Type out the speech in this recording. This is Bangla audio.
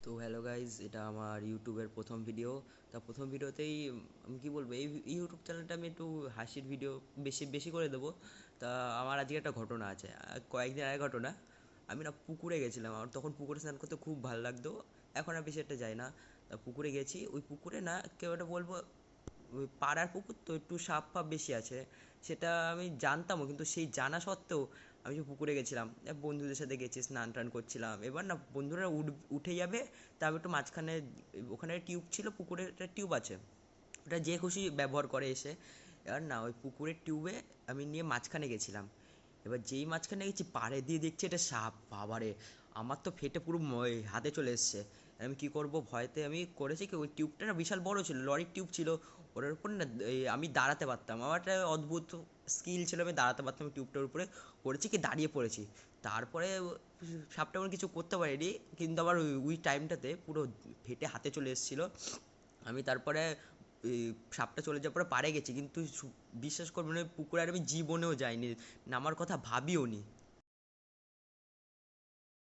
তো হ্যালো গাইজ, এটা আমার ইউটিউবের প্রথম ভিডিও। তা প্রথম ভিডিওতেই আমি কী বলবো, এই ইউটিউব চ্যানেলটা আমি একটু হাসির ভিডিও বেশি বেশি করে দেবো। তা আমার আজকে একটা ঘটনা আছে, কয়েকদিন আগে ঘটনা। আমি না পুকুরে গেছিলাম, আমার তখন পুকুরে স্নান করতে খুব ভালো লাগতো। এখন আর বেশি একটা যাই না। তা পুকুরে গেছি, ওই পুকুরে না কেউ একটা বলবো, ওই পাড়ার পুকুর তো একটু সাপ ফাপ বেশি আছে। সেটা আমি জানতামও, কিন্তু সেই জানা সত্ত্বেও আমি যে পুকুরে গেছিলাম, বন্ধুদের সাথে গেছি, স্নান টান করছিলাম। এবার না বন্ধুরা উঠে যাবে, তা আমি একটু মাঝখানে, ওখানে টিউব ছিল, পুকুরের একটা টিউব আছে, ওটা যে খুশি ব্যবহার করে এসে। এবার না ওই পুকুরের টিউবে আমি নিয়ে মাঝখানে গেছিলাম। এবার যেই মাঝখানে গেছি, পাড়ে দিয়ে দেখছি এটা সাপ। বাবারে, আমার তো ফেটে পুরো হাতে চলে এসছে। আমি কী করবো, ভয়তে আমি করেছি কি, ওই টিউবটা না বিশাল বড় ছিল, লরির টিউব ছিল। ওটার উপর না আমি দাঁড়াতে পারতাম, আমার একটা অদ্ভুত স্কিল ছিল, আমি দাঁড়াতে পারতাম টিউবটার উপরে। করেছি কি, দাঁড়িয়ে পড়েছি। তারপরে সাপটা আমার কিছু করতে পারিনি, কিন্তু আমার ওই টাইমটাতে পুরো ফেটে হাতে চলে এসেছিলো। আমি তারপরে সাপটা চলে যাওয়ার পরে পাড়ে গেছি, কিন্তু বিশ্বাস করবেন, ওই পুকুরে আর আমি জীবনেও যাইনি, নামার কথা ভাবিও নি।